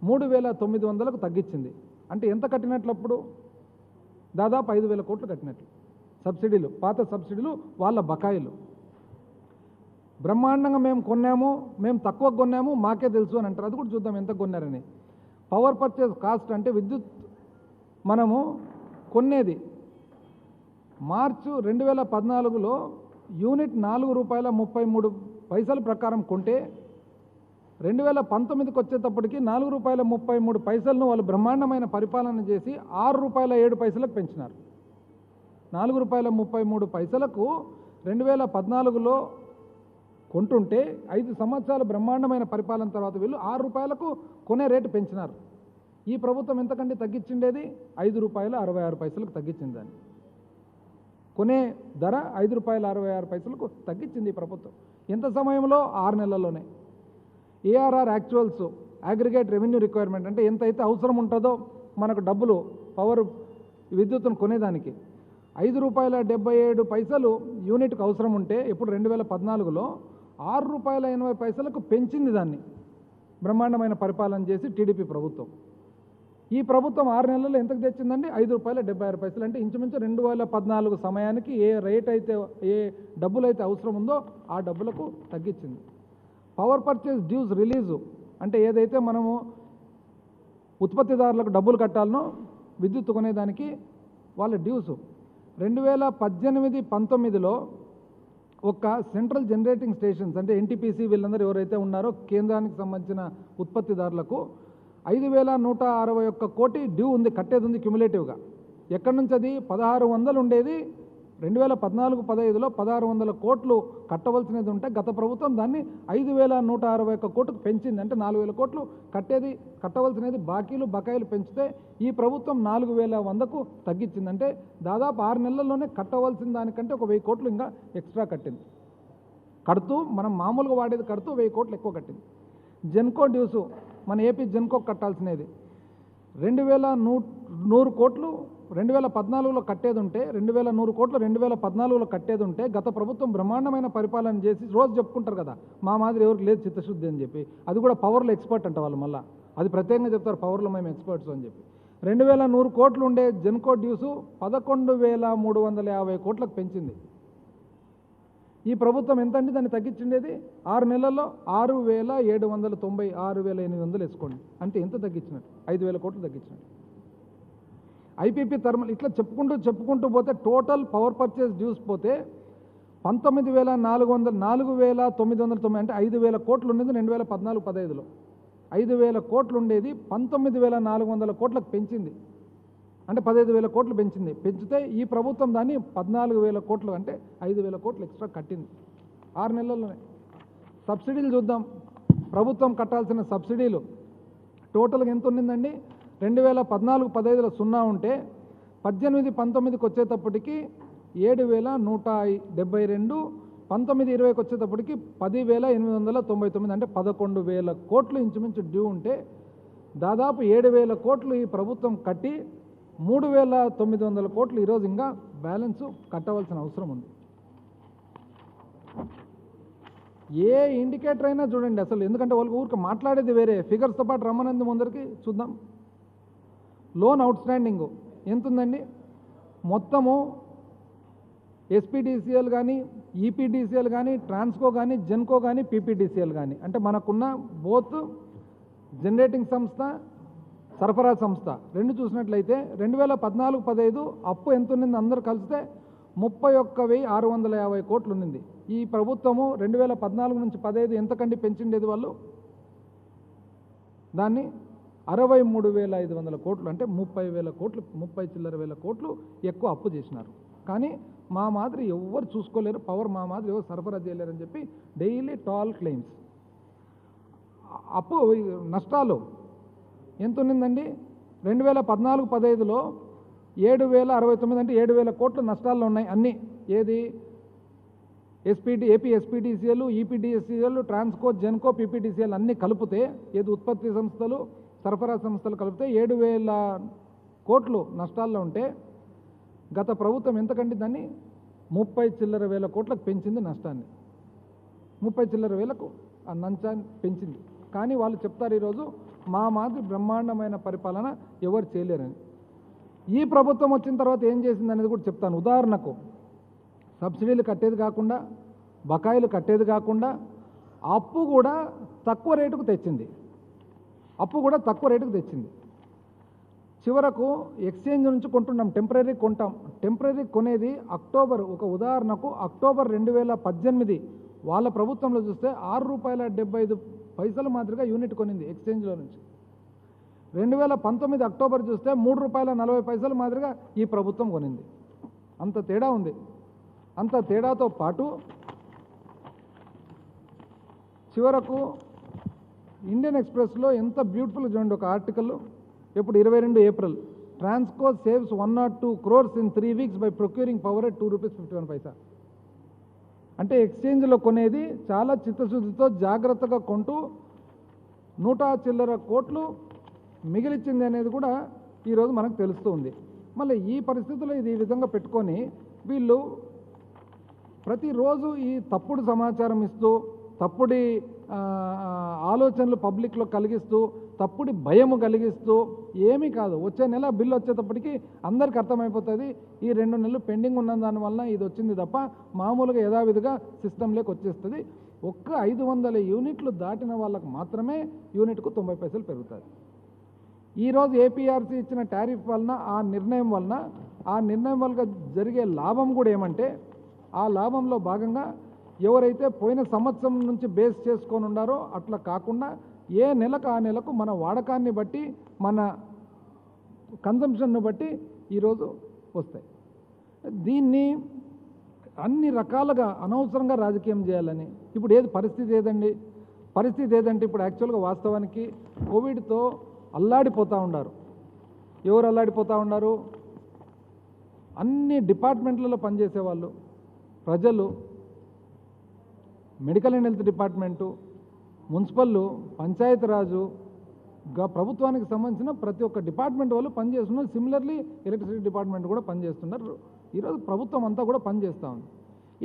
3,900కు తగ్గించింది. అంటే ఎంత కట్టినట్లు అప్పుడు? దాదాపు 5,000 కోట్లు కట్టినట్లు. సబ్సిడీలు, పాత సబ్సిడీలు, వాళ్ళ బకాయిలు. బ్రహ్మాండంగా మేము కొన్నాము, మేము తక్కువ కొన్నాము, మాకే తెలుసు అని అంటారు. అది కూడా చూద్దాం ఎంత కొన్నారని. పవర్ పర్చేజ్ కాస్ట్ అంటే విద్యుత్ మనము కొనేది మార్చి 2014లో యూనిట్ ₹4.33 ప్రకారం కొంటే 2019కి వచ్చేటప్పటికి ₹4.33 వాళ్ళు బ్రహ్మాండమైన పరిపాలన చేసి ₹6.07 పెంచినారు. ₹4.33 2014లో కొంటుంటే 5 సంవత్సరాలు బ్రహ్మాండమైన పరిపాలన తర్వాత వీళ్ళు ₹6 కొనే రేటు పెంచినారు. ఈ ప్రభుత్వం ఎంతకంటే తగ్గించిండేది? ₹5.66 తగ్గించింది. దాన్ని కొనే ధర ₹5.66 తగ్గించింది ఈ ప్రభుత్వం. ఎంత సమయంలో? 6 నెలల్లోనే. ARR actuals, aggregate revenue requirement అంటే ఎంతైతే అవసరం ఉంటుందో మనకు డబ్బులు పవర్ విద్యుత్తును కొనేదానికి ₹5.77 యూనిట్కు అవసరం ఉంటే ఇప్పుడు 2014లో ₹6.80 పెంచింది దాన్ని. బ్రహ్మాండమైన పరిపాలన చేసి టీడీపీ ప్రభుత్వం. ఈ ప్రభుత్వం 6 నెలల్లో ఎంతకు తెచ్చిందండి? ₹5.76 అంటే ఇంచుమించు 2014 సమయానికి ఏ రేట్ అయితే, ఏ డబ్బులు అయితే అవసరం ఉందో ఆ డబ్బులకు తగ్గించింది. పవర్ పర్చేజ్ డ్యూస్ రిలీజు అంటే ఏదైతే మనము ఉత్పత్తిదారులకు డబ్బులు కట్టాలనో విద్యుత్ కొనేదానికి వాళ్ళ డ్యూసు 2018-19లో ఒక సెంట్రల్ జనరేటింగ్ స్టేషన్స్ అంటే NTPC వీళ్ళందరూ ఎవరైతే ఉన్నారో కేంద్రానికి సంబంధించిన ఉత్పత్తిదారులకు 5,161 కోటి డ్యూ ఉంది, కట్టేది ఉంది క్యుములేటివ్గా. ఎక్కడి నుంచి అది? 1,600 ఉండేది 2014-15లో 1600 కోట్లు కట్టవలసినది ఉంటే గత ప్రభుత్వం దాన్ని 5161 కోట్లకు పెంచింది. అంటే 4000 కోట్లు కట్టవలసినది బకాయిలు పెంచితే ఈ ప్రభుత్వం 4100కు తగ్గించింది. అంటే దాదాపు 6 నెలల్లోనే కట్టవలసిన దానికంటే ఒక 1000 కోట్లు ఇంకా ఎక్స్ట్రా కడుతూ మనం మామూలుగా వాడేది కడుతూ 1000 కోట్లు ఎక్కువ కట్టింది. జెన్కో డ్యూసు మన ఏపీ జెన్కో కట్టాల్సినది 2100 కోట్లు 2014లో కట్టేది ఉంటే 2100 కోట్లు 2014లో కట్టేది ఉంటే గత ప్రభుత్వం బ్రహ్మాండమైన పరిపాలన చేసి రోజు చెప్పుకుంటారు కదా మా మాదిరి ఎవరికి లేదు చిత్తశుద్ధి అని చెప్పి. అది కూడా పవర్లో ఎక్స్పర్ట్ అంట వాళ్ళు, మళ్ళీ అది ప్రత్యేకంగా చెప్తారు పవర్లో మేము ఎక్స్పర్ట్స్ అని చెప్పి. 2100 కోట్లు ఉండే జెన్కో డ్యూసు 11,350 కోట్లకు పెంచింది. ఈ ప్రభుత్వం ఎంత అంటే దాన్ని తగ్గించిండేది 6 నెలల్లో 6,790 6,800 వేసుకోండి. అంటే ఎంత తగ్గించినట్టు? 5,000 కోట్లు తగ్గించినట్టు. ఐపీపీ థర్మల్ ఇట్లా చెప్పుకుంటూ పోతే టోటల్ పవర్ పర్చేస్ డ్యూస్ పోతే 4,990 అంటే 5,000 కోట్లు ఉండేది 2014-15లో. 5,000 కోట్లు ఉండేది 19,400 కోట్లకు పెంచింది. అంటే 15,000 కోట్లు పెంచితే ఈ ప్రభుత్వం దాన్ని 14,000 కోట్లు అంటే 5,000 కోట్లు ఎక్స్ట్రా కట్టింది 6 నెలల్లోనే. సబ్సిడీలు చూద్దాం. ప్రభుత్వం కట్టాల్సిన సబ్సిడీలు టోటల్గా ఎంత ఉండిందండి? 2014-15లో 0 ఉంటే 18-19కి వచ్చేటప్పటికి 7,172, 19-20కి వచ్చేటప్పటికి 10,899 అంటే 11,000 కోట్లు ఇంచుమించు డ్యూ ఉంటే దాదాపు 7,000 కోట్లు ఈ ప్రభుత్వం కట్టి 3,900 కోట్లు ఈరోజు ఇంకా బ్యాలెన్స్ కట్టవలసిన అవసరం ఉంది. ఏ ఇండికేటర్ అయినా చూడండి అసలు, ఎందుకంటే వాళ్ళకి ఊరికి మాట్లాడేది వేరే, ఫిగర్స్తో పాటు రమ్మనంది ముందరికి చూద్దాం. లోన్ అవుట్ స్టాండింగ్ ఎంత ఉందండి? మొత్తము ఎస్పీడీసీఎల్ కానీ, ఈపీడీసీఎల్ కానీ, ట్రాన్స్కో కానీ, జెన్కో కానీ, పీపీడీసీఎల్ కానీ, అంటే మనకున్న బోత్ జనరేటింగ్ సంస్థ, సరఫరా సంస్థ రెండు చూసినట్లయితే 2014-15 అప్పు ఎంత ఉన్నింది అందరూ కలిస్తే 31,650 కోట్లు ఉన్నింది. ఈ ప్రభుత్వము 2014 నుంచి 15 ఎంతకండి పెంచిండేది వాళ్ళు? దాన్ని 63,500 కోట్లు అంటే 30,000 కోట్లు 30 చిల్లర వేల కోట్లు ఎక్కువ అప్పు చేసినారు. కానీ మా మాదిరి ఎవరు చూసుకోలేరు, పవర్ మా మాదిరి ఎవరు సరఫరా చేయలేరని చెప్పి డైలీ టాల్ క్లెయిమ్స్. అప్పు నష్టాలు ఎంత ఉన్నిందండి? 2014-15లో 7,069 అంటే 7,000 కోట్లు నష్టాల్లో ఉన్నాయి అన్నీ. ఏది? AP SPDCL, EPDCL, Transco, Genco, PPDCL అన్నీ కలిపితే, ఏది ఉత్పత్తి సంస్థలు, సరఫరా సంస్థలు కలిపితే 7,000 కోట్లు నష్టాల్లో ఉంటే గత ప్రభుత్వం ఎంతకంటే దాన్ని 30 చిల్లర వేల కోట్లకు పెంచింది నష్టాన్ని. 30 చిల్లర వేలకు ఆ నంచాన్ని పెంచింది. కానీ వాళ్ళు చెప్తారు ఈరోజు మా మాదిరి బ్రహ్మాండమైన పరిపాలన ఎవరు చేయలేరని. ఈ ప్రభుత్వం వచ్చిన తర్వాత ఏం చేసింది అనేది కూడా చెప్తాను. ఉదాహరణకు సబ్సిడీలు కట్టేది కాకుండా, బకాయిలు కట్టేది కాకుండా అప్పు కూడా తక్కువ రేటుకు తెచ్చింది. చివరకు ఎక్స్చేంజ్ నుంచి కొంటున్నాం, టెంపరీ కొంటాం. టెంపరీ కొనేది అక్టోబర్, ఒక ఉదాహరణకు అక్టోబర్ 2018 వాళ్ళ ప్రభుత్వంలో చూస్తే ₹6.75 మాదిరిగా యూనిట్ కొనింది ఎక్స్చేంజ్లో నుంచి. 2019 అక్టోబర్ చూస్తే ₹3.40 మాదిరిగా ఈ ప్రభుత్వం కొనింది. అంత తేడా ఉంది. అంత తేడాతో పాటు చివరకు ఇండియన్ ఎక్స్ప్రెస్లో ఎంత బ్యూటిఫుల్ చూడండి ఒక ఆర్టికల్, ఎప్పుడు 22 April, Transco saves 102 crores in 3 weeks by procuring power at ₹2.51. అంటే ఎక్స్చేంజ్లో కొనేది చాలా చిత్తశుద్ధితో జాగ్రత్తగా కొంటూ 100 చిల్లర కోట్లు మిగిలిచ్చింది అనేది కూడా ఈరోజు మనకు తెలుస్తూ ఉంది. మళ్ళీ ఈ పరిస్థితుల్లో ఇది ఈ విధంగా పెట్టుకొని వీళ్ళు ప్రతిరోజు ఈ తప్పుడు సమాచారం ఇస్తూ, తప్పుడు ఆలోచనలు పబ్లిక్లో కలిగిస్తూ, తప్పుడు భయము కలిగిస్తూ ఏమీ కాదు. వచ్చే నెల బిల్లు వచ్చేటప్పటికి అందరికీ అర్థమైపోతుంది ఈ 2 నెలలు పెండింగ్ ఉన్న దానివల్ల ఇది వచ్చింది తప్ప మామూలుగా యథావిధిగా సిస్టంలోకి వచ్చేస్తుంది. ఒక్క 500 యూనిట్లు దాటిన వాళ్ళకు మాత్రమే యూనిట్కు 90 పైసలు పెరుగుతుంది. ఈరోజు ఏపీఆర్సీ ఇచ్చిన టారిఫ్ వలన, ఆ నిర్ణయం వల్ల జరిగే లాభం కూడా ఏమంటే, ఆ లాభంలో భాగంగా ఎవరైతే పోయిన సంవత్సరం నుంచి బేస్ చేసుకొని ఉన్నారో అట్లా కాకుండా ఏ నెలకు ఆ నెలకు మన వాడకాన్ని బట్టి, మన కన్జంప్షన్ను బట్టి ఈరోజు వస్తాయి. దీన్ని అన్ని రకాలుగా అనవసరంగా రాజకీయం చేయాలని. ఇప్పుడు పరిస్థితి ఏదంటే ఇప్పుడు యాక్చువల్గా వాస్తవానికి కోవిడ్తో అల్లాడిపోతూ ఉన్నారు. ఎవరు అల్లాడిపోతూ ఉన్నారు? అన్ని డిపార్ట్మెంట్లలో పనిచేసే వాళ్ళు, ప్రజలు, medical and health department, municipal, Panchayati Raj, ప్రభుత్వానికి సంబంధించిన ప్రతి ఒక్క డిపార్ట్మెంట్ వాళ్ళు పనిచేస్తున్నారు. సిమిలర్లీ ఎలక్ట్రిసిటీ డిపార్ట్మెంట్ కూడా పనిచేస్తున్నారు. ఈరోజు ప్రభుత్వం అంతా కూడా పనిచేస్తూ ఉంది.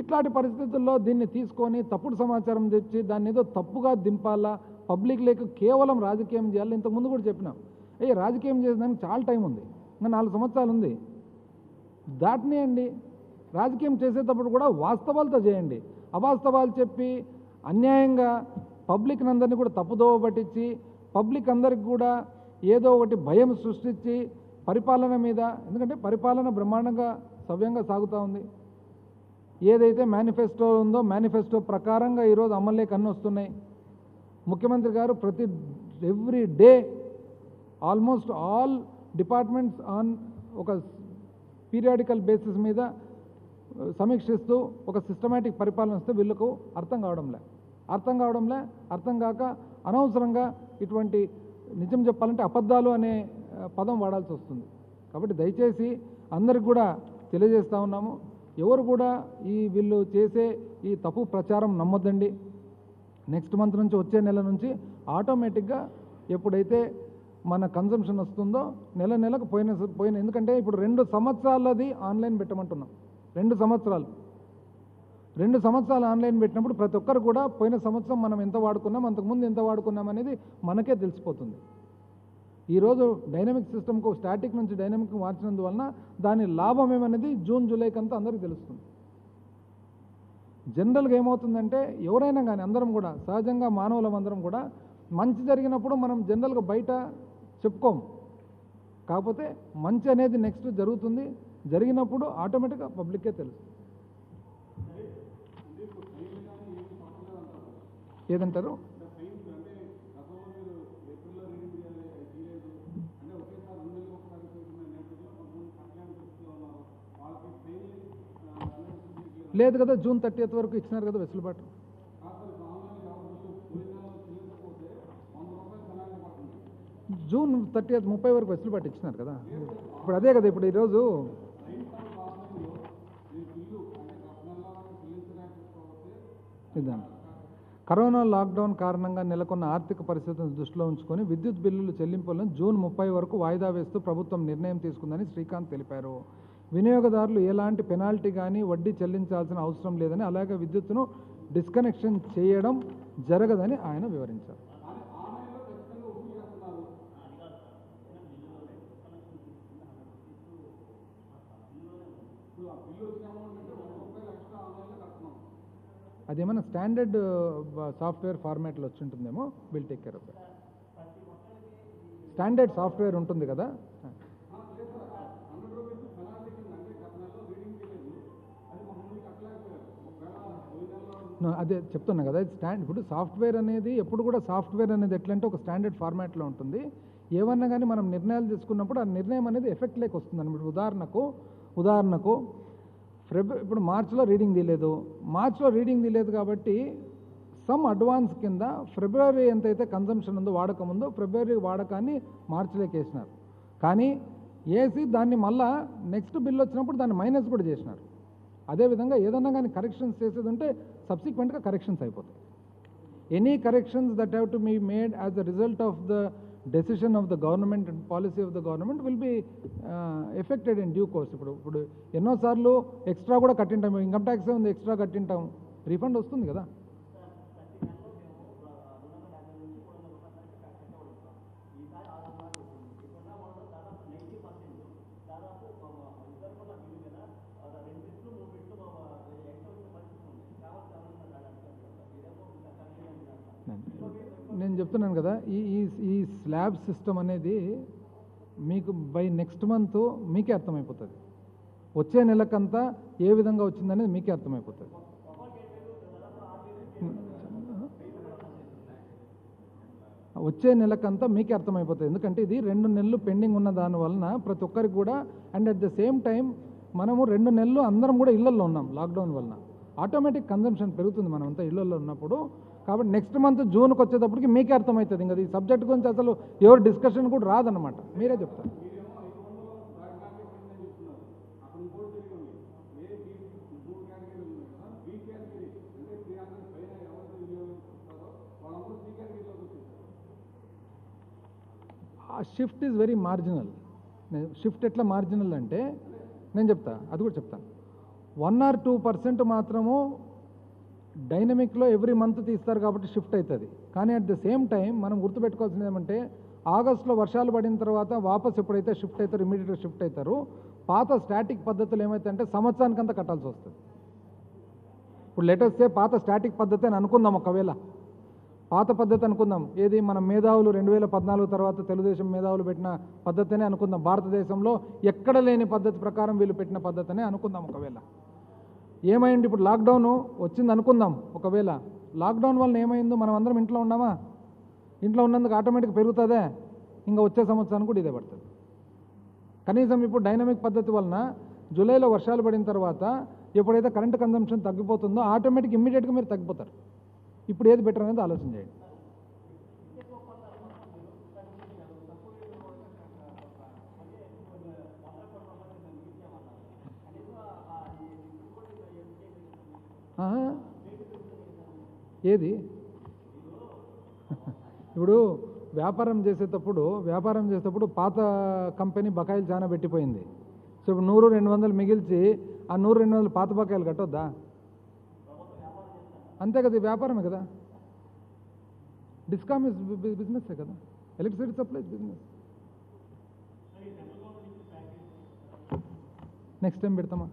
ఇట్లాంటి పరిస్థితుల్లో దీన్ని తీసుకొని తప్పుడు సమాచారం తెచ్చి దాన్ని ఏదో తప్పుగా దింపాలా, పబ్లిక్ లేక కేవలం రాజకీయం చేయాలి. ఇంతకుముందు కూడా చెప్పినాం, రాజకీయం చేసేదానికి చాలా టైం ఉంది, ఇంకా 4 సంవత్సరాలు ఉంది. దాటినేయండి. రాజకీయం చేసేటప్పుడు కూడా వాస్తవాలతో చేయండి. అవాస్తవాలు చెప్పి అన్యాయంగా పబ్లిక్ అందరినీ కూడా తప్పుదోవ పట్టించి పబ్లిక్ అందరికి కూడా ఏదో ఒకటి భయం సృష్టించి పరిపాలన మీద, ఎందుకంటే పరిపాలన బ్రహ్మాండంగా సవ్యంగా సాగుతూ ఉంది. ఏదైతే మేనిఫెస్టో ఉందో మేనిఫెస్టో ప్రకారంగా ఈరోజు అమల్లోకి అన్నీ వస్తున్నాయి. ముఖ్యమంత్రి గారు every day almost all departments on ఒక పీరియాడికల్ బేసిస్ మీద సమీక్షిస్తూ ఒక సిస్టమేటిక్ పరిపాలన వస్తే వీళ్ళకు అర్థం కావడంలే. అర్థం కాక అనవసరంగా ఇటువంటి నిజం చెప్పాలంటే అబద్ధాలు అనే పదం వాడాల్సి వస్తుంది. కాబట్టి దయచేసి అందరికి కూడా తెలియజేస్తూ ఉన్నాము, ఎవరు కూడా వీళ్ళు చేసే ఈ తప్పు ప్రచారం నమ్మొద్దండి. నెక్స్ట్ మంత్ నుంచి, వచ్చే నెల నుంచి ఆటోమేటిక్గా ఎప్పుడైతే మన కన్జంప్షన్ వస్తుందో నెలకు పోయిన ఎందుకంటే ఇప్పుడు 2 సంవత్సరాలది ఆన్లైన్ పెట్టమంటున్నాం. 2 సంవత్సరాలు ఆన్లైన్ పెట్టినప్పుడు ప్రతి ఒక్కరు కూడా పోయిన సంవత్సరం మనం ఎంత వాడుకున్నాం, అంతకుముందు ఎంత వాడుకున్నాం అనేది మనకే తెలిసిపోతుంది. ఈరోజు డైనమిక్ సిస్టమ్కు స్టాటిక్ నుంచి డైనమిక్ మార్చినందువలన దాని లాభం ఏమనేది జూన్ జూలైకి అంతా అందరికీ తెలుస్తుంది. జనరల్గా ఏమవుతుందంటే ఎవరైనా కానీ అందరం కూడా సహజంగా మానవులం అందరం కూడా మంచి జరిగినప్పుడు మనం జనరల్గా బయట చెప్పుకోము. కాకపోతే మంచి అనేది నెక్స్ట్ జరుగుతుంది, జరిగినప్పుడు ఆటోమేటిక్గా పబ్లిక్కే తెలుస్తుంది. ఏదంటారు? లేదు కదా, జూన్ 30 వరకు ఇచ్చినారు కదా వెసులుబాటు. జూన్ 30 వరకు వెసులుబాటు ఇచ్చినారు కదా. ఇప్పుడు అదే కదా, ఇప్పుడు ఈరోజు కరోనా లాక్డౌన్ కారణంగా నెలకొన్న ఆర్థిక పరిస్థితులను దృష్టిలో ఉంచుకొని విద్యుత్ బిల్లులు చెల్లింపులను జూన్ 30 వరకు వాయిదా వేస్తూ ప్రభుత్వం నిర్ణయం తీసుకుందని శ్రీకాంత్ తెలిపారు. వినియోగదారులు ఎలాంటి పెనాల్టీ కానీ వడ్డీ చెల్లించాల్సిన అవసరం లేదని, అలాగే విద్యుత్తును డిస్కనెక్షన్ చేయడం జరగదని ఆయన వివరించారు. అదేమన్నా స్టాండర్డ్ సాఫ్ట్వేర్ ఫార్మాట్లో వచ్చి ఉంటుందేమో, will take care of that. Standard software ఉంటుంది కదా. అదే చెప్తున్నా కదా, ఇప్పుడు సాఫ్ట్వేర్ అనేది ఎప్పుడు కూడా సాఫ్ట్వేర్ అనేది ఎట్లంటే ఒక స్టాండర్డ్ ఫార్మాట్లో ఉంటుంది. ఏమన్నా కానీ మనం నిర్ణయాలు తీసుకున్నప్పుడు ఆ నిర్ణయం అనేది ఎఫెక్ట్ లేక వస్తుంది అనమాట. ఉదాహరణకు ఇప్పుడు మార్చిలో రీడింగ్ తీయలేదు కాబట్టి సమ్ అడ్వాన్స్ కింద ఫిబ్రవరి ఎంతైతే కన్సంప్షన్ ఉందో వాడకం ఉందో ఫిబ్రవరి వాడకాన్ని మార్చిలోకి వేసినారు. కానీ వేసి దాన్ని మళ్ళా నెక్స్ట్ బిల్ వచ్చినప్పుడు దాన్ని మైనస్ కూడా చేసినారు. అదేవిధంగా ఏదన్నా కానీ కరెక్షన్స్ చేసేది ఉంటే సబ్సిక్వెంట్గా కరెక్షన్స్ అయిపోతాయి. Any corrections that have to be made as a result of the decision of the government and policy of the government will be effected in due course. ఇప్పుడు ఎన్నోసార్లు ఎక్స్ట్రా కూడా కట్టింటాం, ఇన్కమ్ ట్యాక్స్ ఉంది extra కట్టింటాం, refund వస్తుంది కదా. నేను చెప్తున్నాను కదా, ఈ స్లాబ్ సిస్టమ్ అనేది మీకు బై నెక్స్ట్ మంత్ మీకే అర్థమైపోతుంది. వచ్చే నెలకంతా ఏ విధంగా వచ్చిందనేది మీకే అర్థమైపోతుంది. వచ్చే నెలకంతా మీకే అర్థమైపోతుంది. ఎందుకంటే ఇది 2 నెలలు పెండింగ్ ఉన్న దానివలన ప్రతి ఒక్కరికి కూడా, and at the same time మనము 2 నెలలు అందరం కూడా ఇళ్లల్లో ఉన్నాం లాక్డౌన్ వలన. ఆటోమేటిక్ కన్జంప్షన్ పెరుగుతుంది మనమంతా ఇళ్లల్లో ఉన్నప్పుడు. కాబట్టి నెక్స్ట్ మంత్ జూన్కి వచ్చేటప్పటికి మీకే అర్థమవుతుంది. ఇంకా ఈ సబ్జెక్ట్ గురించి అసలు ఎవరు డిస్కషన్ కూడా రాదన్నమాట. మీరే చెప్తారు. ఆ shift is very marginal. Shift ఎట్లా మార్జినల్ అంటే నేను చెప్తా, అది కూడా చెప్తాను. 1 or 2% మాత్రము డైనమిక్లో ఎవ్రీ మంత్ తీస్తారు కాబట్టి షిఫ్ట్ అవుతుంది. కానీ అట్ ద సేమ్ టైం మనం గుర్తుపెట్టుకోవాల్సింది ఏమంటే ఆగస్టులో వర్షాలు పడిన తర్వాత వాపస్ ఎప్పుడైతే షిఫ్ట్ అవుతారో ఇమీడియట్గా షిఫ్ట్ అవుతారు. పాత స్టాటిక్ పద్ధతులు ఏమవుతాయంటే సంవత్సరానికంతా కట్టాల్సి వస్తుంది. ఇప్పుడు లెటర్స్ సే పాత స్టాటిక్ పద్ధతి అని అనుకుందాం. ఒకవేళ పాత పద్ధతి అనుకుందాం, ఏది మన మేధావులు 2014 తర్వాత తెలుగుదేశం మేధావులు పెట్టిన పద్ధతినే అనుకుందాం. భారతదేశంలో ఎక్కడ లేని పద్ధతి ప్రకారం వీళ్ళు పెట్టిన పద్ధతినే అనుకుందాం. ఒకవేళ ఏమైంది, ఇప్పుడు లాక్డౌన్ వచ్చింది అనుకుందాం. ఒకవేళ లాక్డౌన్ వలన ఏమైందో మనం అందరం ఇంట్లో ఉన్నామా? ఇంట్లో ఉన్నందుకు ఆటోమేటిక్ పెరుగుతుందే. ఇంకా వచ్చే సంవత్సరానికి కూడా ఇదే పడుతుంది. కనీసం ఇప్పుడు డైనమిక్ పద్ధతి వలన జూలైలో వర్షాలు పడిన తర్వాత ఎప్పుడైతే కరెంట్ కన్జంప్షన్ తగ్గిపోతుందో ఆటోమేటిక్ ఇమ్మీడియట్గా మీరు తగ్గిపోతారు. ఇప్పుడు ఏది బెటర్ అనేది ఆలోచన చేయండి. ఏది ఇప్పుడు వ్యాపారం చేసేటప్పుడు పాత కంపెనీ బకాయిలు చాలా పెట్టిపోయింది. సో ఇప్పుడు 100-200 మిగిల్చి ఆ 100-200 పాత బకాయిలు కట్టొద్దా? అంతే కదా, వ్యాపారమే కదా. డిస్కామ్ ఇస్ బిజినెస్సే కదా, electricity supply business. Next time పెడతామా?